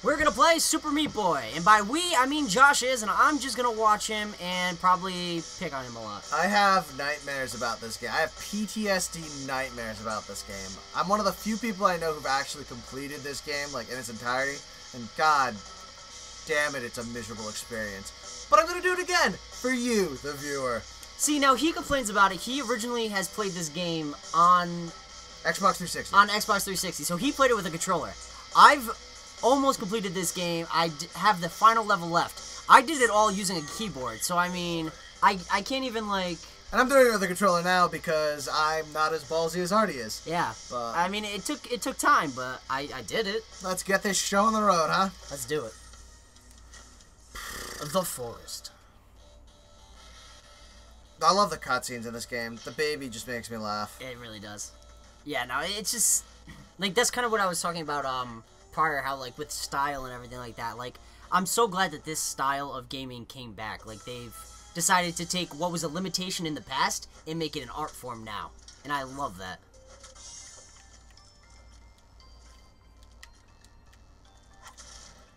We're gonna play Super Meat Boy, and by we, I mean Josh is, and I'm just gonna watch him and probably pick on him a lot. I have nightmares about this game. I have PTSD nightmares about this game. I'm one of the few people I know who've actually completed this game, like, in its entirety, and god damn it, it's a miserable experience. But I'm gonna do it again, for you, the viewer. See, now he complains about it. He originally has played this game on Xbox 360. On Xbox 360, so he played it with a controller. I've almost completed this game. I have the final level left. I did it all using a keyboard, so I mean, I can't even, like... And I'm doing it with a controller now because I'm not as ballsy as Artie is. Yeah, but I mean, it took time, but I did it. Let's get this show on the road, huh? Let's do it. The Forest. I love the cutscenes in this game. The baby just makes me laugh. It really does. Yeah, no, it's just... Like, that's kind of what I was talking about prior, how, like, with style and everything like that. Like, I'm so glad that this style of gaming came back. Like, they've decided to take what was a limitation in the past and make it an art form now. And I love that.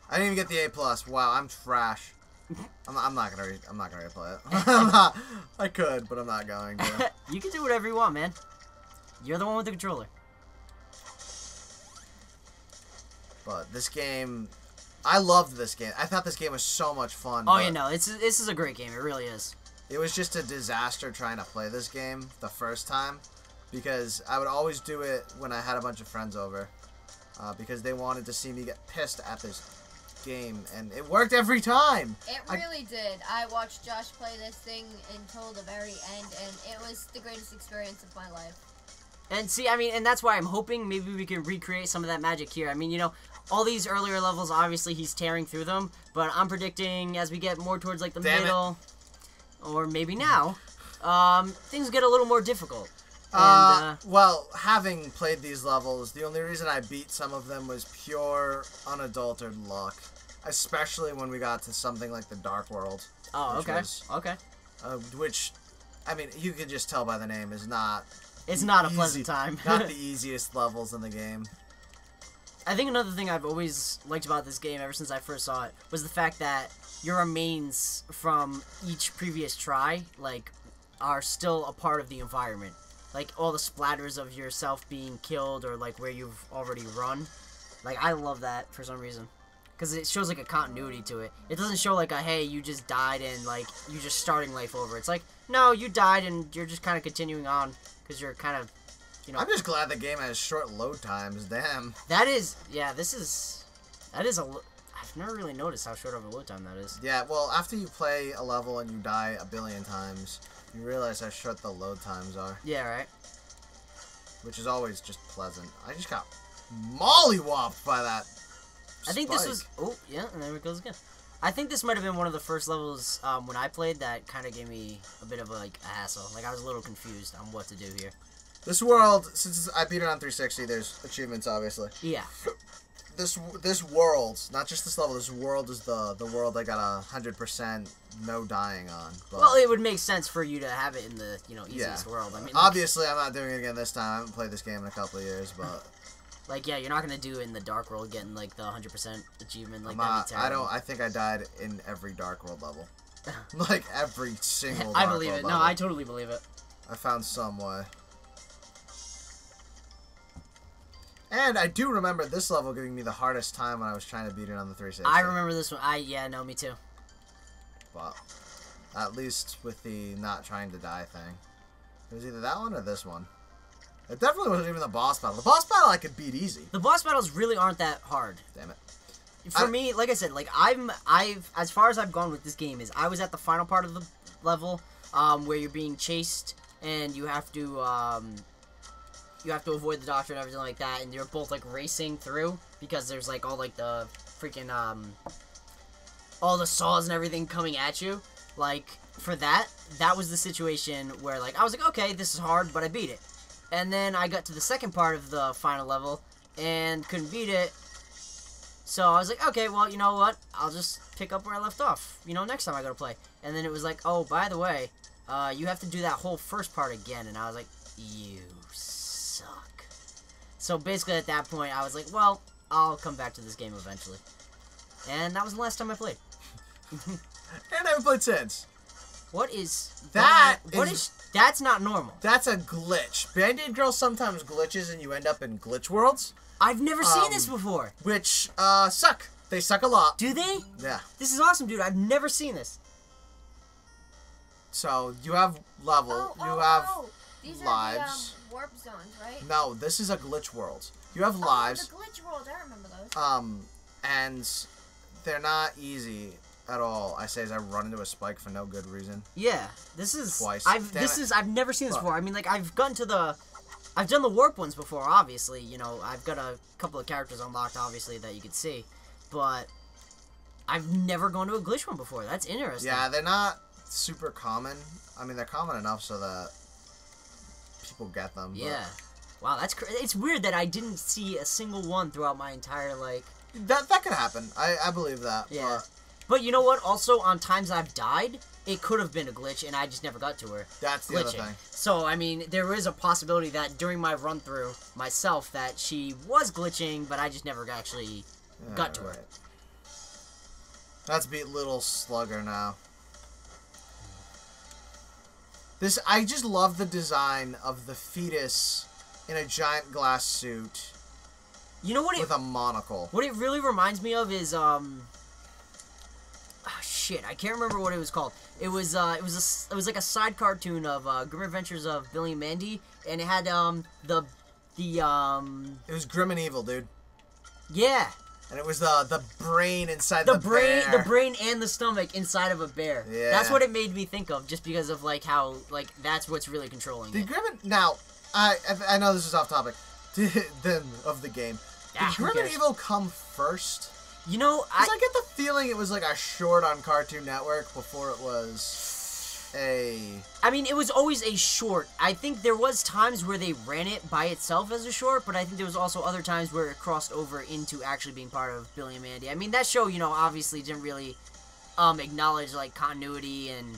I didn't even get the A+. Wow, I'm trash. I'm not gonna replay it. I could, but I'm not going to. You can do whatever you want, man. You're the one with the controller. But this game, I loved this game. I thought this game was so much fun. Oh, yeah, no, this is a great game. It really is. It was just a disaster trying to play this game the first time, because I would always do it when I had a bunch of friends over, because they wanted to see me get pissed at this game, and it worked every time. It really did. I watched Josh play this thing until the very end, and it was the greatest experience of my life. And see, I mean, and that's why I'm hoping maybe we can recreate some of that magic here. I mean, you know, all these earlier levels, obviously he's tearing through them, but I'm predicting as we get more towards, like, the middle, or maybe now, things get a little more difficult. And, well, having played these levels, the only reason I beat some of them was pure, unadulterated luck. Especially when we got to something like the Dark World. Oh, okay. Okay. Which, I mean, you can just tell by the name, is not... It's not a pleasant time. Not the easiest levels in the game. I think another thing I've always liked about this game, ever since I first saw it, was the fact that your remains from each previous try, like, are still a part of the environment. Like, all the splatters of yourself being killed, or, like, where you've already run. Like, I love that for some reason. Because it shows, like, a continuity to it. It doesn't show, like, a, hey, you just died and, like, you're just starting life over. It's like, no, you died and you're just kind of continuing on. Because you're kind of, you know... I'm just glad the game has short load times, damn. That is, yeah, that is I've never really noticed how short of a load time that is. Yeah, well, after you play a level and you die a billion times, you realize how short the load times are. Yeah, right? Which is always just pleasant. I just got mollywopped by that I think this was... Oh, yeah, and there it goes again. I think this might have been one of the first levels when I played that kind of gave me a bit of a hassle. Like, I was a little confused on what to do here. This world, since I beat it on 360, there's achievements, obviously. Yeah. This world, not just this level, this world is the world I got 100% no dying on. But well, it would make sense for you to have it in the, you know, easiest world. I mean, obviously, I'm not doing it again this time. I haven't played this game in a couple of years, but... Like, yeah, you're not gonna do it in the Dark World, getting, like, the 100% achievement. Like, that'd be terrible. I think I died in every Dark World level. Like, every single Dark I believe World it. level. No, I totally believe it. I found some way. And I do remember this level giving me the hardest time when I was trying to beat it on the 360. I remember this one. Yeah, no, me too. But, at least with the not trying to die thing. It was either that one or this one. It definitely wasn't even the boss battle. The boss battle I could beat easy. The boss battles really aren't that hard. Damn it. For me, like I said, like I've as far as I've gone with this game is I was at the final part of the level, where you're being chased and you have to avoid the doctor and everything like that, and you're both like racing through because there's like all like the freaking all the saws and everything coming at you. Like for that was the situation where like I was like, okay, this is hard, but I beat it. And then I got to the second part of the final level and couldn't beat it. So I was like, okay, well, you know what? I'll just pick up where I left off, you know, next time I go to play. And then it was like, oh, by the way, you have to do that whole first part again. And I was like, you suck. So basically at that point, I was like, well, I'll come back to this game eventually. And that was the last time I played. And I haven't played since. What is That? That's not normal. That's a glitch. Band-Aid Girl sometimes glitches and you end up in glitch worlds. I've never seen this before. Which, suck. They suck a lot. Do they? Yeah. This is awesome, dude. I've never seen this. So, you have level. These lives. are the warp zones, right? No, this is a glitch world. You have lives. The glitch world. I remember those. And they're not easy at all. I say as I run into a spike for no good reason. Yeah, this is twice. I've never seen this before. I mean, like I've done the warp ones before. Obviously, you know, I've got a couple of characters unlocked, obviously that you can see, but I've never gone to a glitch one before. That's interesting. Yeah, they're not super common. I mean, they're common enough so that people get them. Yeah. Wow, that's it's weird that I didn't see a single one throughout my entire like. That could happen. I believe that. Yeah. But you know what? Also, on times I've died, it could have been a glitch, and I just never got to her. That's the other thing. So, I mean, there is a possibility that during my run-through myself that she was glitching, but I just never actually got to her. Let's beat Little Slugger now. I just love the design of the fetus in a giant glass suit. You know what? With a monocle. What it really reminds me of is shit, I can't remember what it was called. It was like a side cartoon of Grim Adventures of Billy and Mandy, and it had it was Grim and Evil, dude. Yeah. And it was the brain inside the bear. The brain and the stomach inside of a bear. Yeah. That's what it made me think of, just because of like how like that's what's really controlling it. Now, I know this is off topic of the game. Did Grim and Evil come first? You know, I get the feeling it was like a short on Cartoon Network before it was a... I mean, it was always a short. I think there was times where they ran it by itself as a short, but I think there was also other times where it crossed over into actually being part of Billy and Mandy. I mean, that show, you know, obviously didn't really acknowledge, like, continuity and,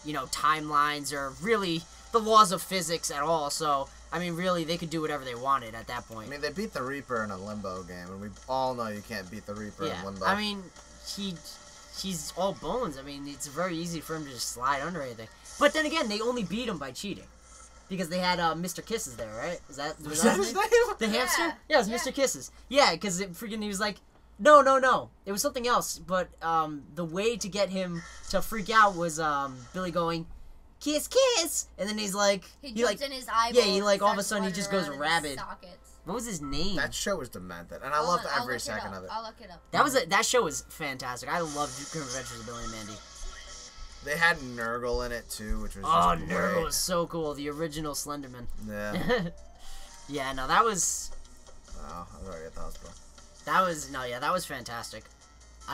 you know, timelines or really the laws of physics at all, so... I mean, really, they could do whatever they wanted at that point. I mean, they beat the Reaper in a Limbo game, and we all know you can't beat the Reaper in Limbo. I mean, he's all bones. I mean, it's very easy for him to just slide under anything. But then again, they only beat him by cheating. Because they had Mr. Kisses there, right? Was that his name? The hamster? Yeah, it was Mr. Kisses. Yeah, because he was like, no. It was something else. But the way to get him to freak out was Billy going... Kiss, kiss, and then he's like, he jumps in his eyeballs. Yeah, he like all of a sudden he just goes rabid. What was his name? That show was demented, and I loved every second of it. I'll look it up. That show was fantastic. I loved Grim Adventures of Billy and Mandy. They had Nurgle in it too, which was just great. Nurgle was so cool. The original Slenderman. Yeah. Yeah, no, that was. Oh, I was already at the hospital. That was fantastic.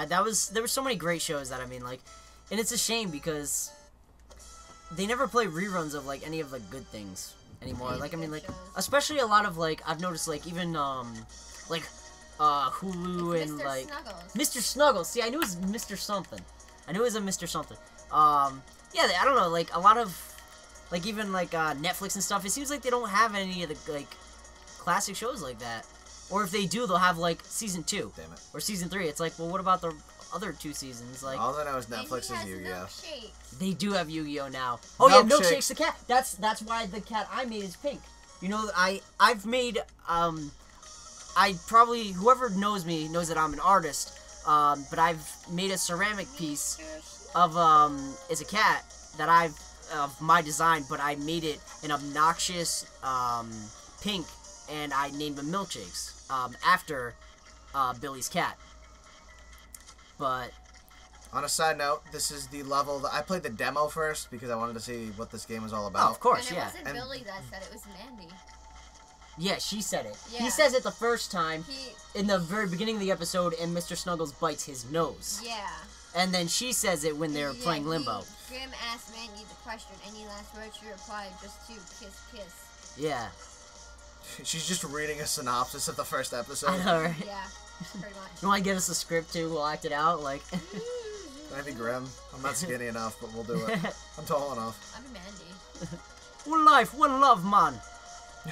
There were so many great shows that I mean, like, and it's a shame because. They never play reruns of, like, any of the good things anymore. Like, I mean, like, especially a lot of, like, I've noticed, like, even, like, Hulu and, like... Mr. Snuggles. See, I knew it was Mr. Something. I knew it was a Mr. Something. Yeah, I don't know, like, a lot of, like, even, like, Netflix and stuff, it seems like they don't have any of the, like, classic shows like that. Or if they do, they'll have, like, Season 2. Damn it. Or Season 3. It's like, well, what about the other 2 seasons? Like, all I know is Netflix is Yu-Gi-Oh. They do have Yu-Gi-Oh now. Oh yeah, Milkshake's the cat. That's why the cat I made is pink. You know, I've made whoever knows me knows that I'm an artist. But I've made a ceramic piece of it's a cat that of my design, but I made it an obnoxious pink, and I named them Milkshakes after Billy's cat. But on a side note, this is the level that I played the demo first because I wanted to see what this game was all about. Oh, of course, and it wasn't Billy that said it, was Mandy. Yeah, she said it. Yeah. He says it the first time in the very beginning of the episode, and Mr. Snuggles bites his nose. Yeah. And then she says it when they're playing Limbo. Grim asked Mandy the question. Any last words? She replied, just 2, kiss, kiss. Yeah. She's just reading a synopsis of the first episode. I know, right? Yeah, pretty much. You want to give us a script too? We'll act it out, like. Can I be Grim? I'm not skinny enough, but we'll do it. I'm tall enough. I'm Mandy. One life, one love, man.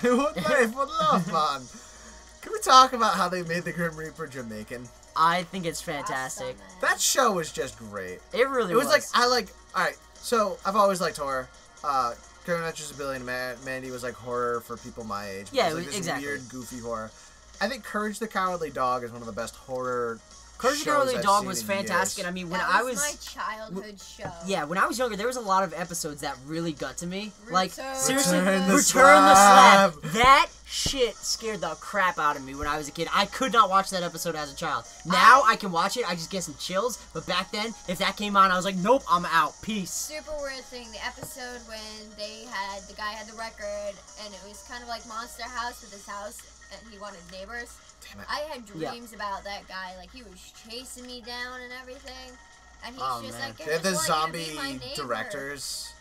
One life, one love, man. Can we talk about how they made the Grim Reaper Jamaican? I think it's fantastic. Awesome, man. That show was just great. It really It was like, alright, so I've always liked horror. Grave Adventures of Billy and Mandy was like horror for people my age. Yeah, it was like this exactly. weird, goofy horror. I think Courage the Cowardly Dog is one of the best horror Courage the shows Cowardly I've Dog seen was in fantastic, years. and I mean, when That I was was... my childhood show. Yeah, when I was younger, there was a lot of episodes that really got to me. Like, Return seriously, the Return the Slab. Slab. That shit scared the crap out of me when I was a kid. I could not watch that episode as a child. Now I can watch it, I just get some chills, but back then, if that came on, I was like, nope, I'm out. Peace. Super weird thing, the episode when the guy had the record, and it was kind of like Monster House with his house, and he wanted neighbors. Damn it. I had dreams about that guy, like he was chasing me down and everything, and he's Oh, just man. like, I They had the just want you to zombie be my neighbor. directors.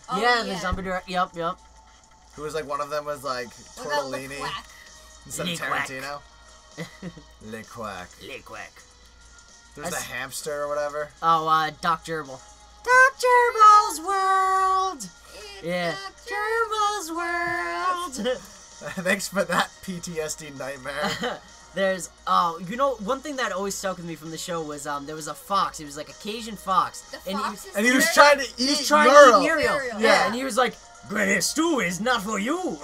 Oh, Yeah, the zombie direct. Yep. Who was like, one of them was like What about Tortellini LeQuack? instead of Le Quack. Tarantino. Le Quack. Le Quack. There's the That's- hamster or whatever. Oh, Doc Gerbil. Doc Gerbil's World! It's Yeah. Dr. Gerbil's World! Thanks for that PTSD nightmare. There's, you know, one thing that always stuck with me from the show was, there was a fox. It was like a Cajun fox. The and fox is And he was there? trying to eat he was trying Muriel. to eat Muriel. Muriel. Yeah, and he was like, Gray stew is not for you.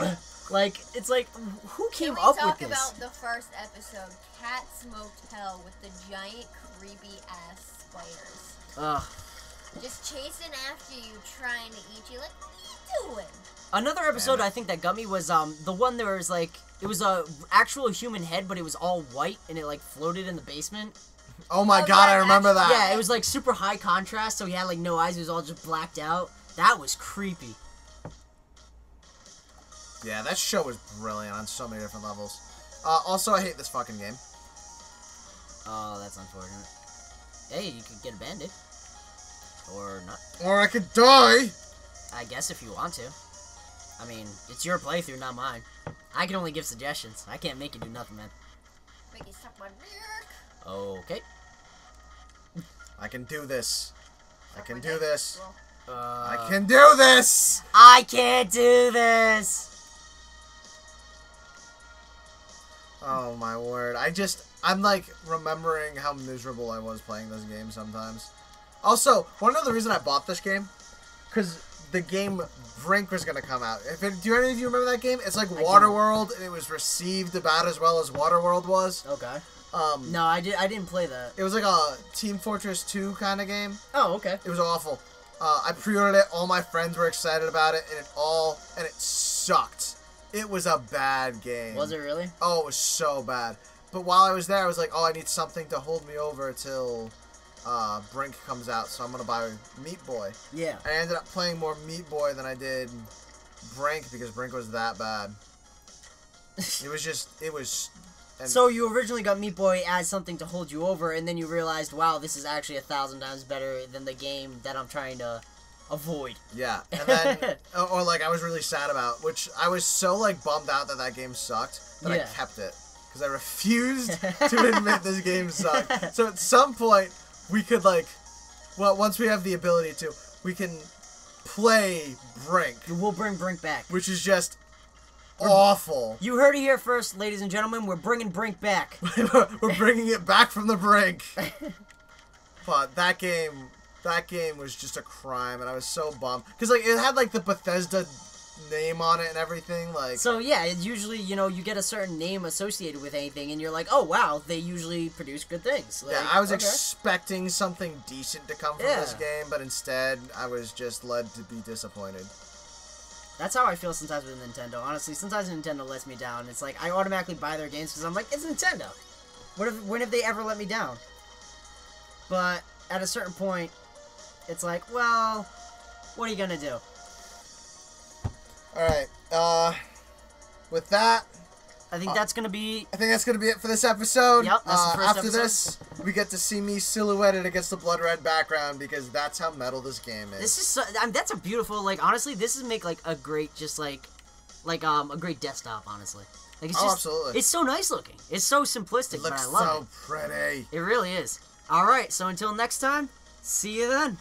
Like, it's like, who came Can we up with talk this? about the first episode, Cat's Motel, with the giant creepy ass spiders? Ugh. Just chasing after you, trying to eat you. Like, what are you doing? Another episode I think that got me was the one there was like it was a actual human head, but it was all white and it like floated in the basement. Oh my Oh, god, yeah, I remember that. Yeah, it was like super high contrast, so he had like no eyes. It was all just blacked out. That was creepy. Yeah, that show was brilliant on so many different levels. Also, I hate this fucking game. Oh, that's unfortunate. Hey, you could get a bandit, or not. Or I could die. I guess if you want to. I mean, it's your playthrough, not mine. I can only give suggestions. I can't make you do nothing, man. Make you suck my dick. Okay. I can do this. I Suck can my do dick. this. Well, I can do this. I can't do this. Oh my word. I'm like remembering how miserable I was playing this game sometimes. Also, one other reason I bought this game, because the game Brink was going to come out. Do any of you remember that game? It's like Waterworld, and it was received about as well as Waterworld was. Okay. No, I didn't play that. It was like a Team Fortress 2 kind of game. Oh, okay. It was awful. I pre-ordered it. All my friends were excited about it, and it sucked. It was a bad game. Was it really? Oh, it was so bad. But while I was there, I was like, oh, I need something to hold me over till Brink comes out, so I'm going to buy Meat Boy. Yeah. I ended up playing more Meat Boy than I did Brink because Brink was that bad. It was... And So you originally got Meat Boy as something to hold you over, and then you realized, wow, this is actually 1,000 times better than the game that I'm trying to avoid. yeah. And then, or like I was really sad about, which I was so like bummed out that game sucked that Yeah. I kept it. Because I refused to admit this game sucked. So at some point, we could like, well, once we have the ability to, we can play Brink, We'll bring Brink back. which is just awful. You heard it here first, ladies and gentlemen. We're bringing Brink back. We're bringing it back from the brink. But that game was just a crime, and I was so bummed because like it had like the Bethesda name on it and everything. Like, So yeah, it's usually, you know, you get a certain name associated with anything, and you're like, oh wow, they usually produce good things. Like, yeah, I was okay. expecting something decent to come from this game, but instead I was just led to be disappointed. That's how I feel sometimes with Nintendo. Honestly, sometimes Nintendo lets me down. It's like I automatically buy their games because I'm like, it's Nintendo. When have they ever let me down? But at a certain point, it's like, well, what are you gonna do? Alright, with that, I think that's gonna be. I think that's going to be it for this episode. Yep, that's the first after episode. this, we get to see me silhouetted against the blood red background because that's how metal this game is. This is so, that's a beautiful, like, honestly, this is make like a great, just like a great desktop. Honestly, like it's just, absolutely. it's so nice looking. It's so simplistic, It but looks I love so pretty. it. It really is. All right, so until next time, see you then.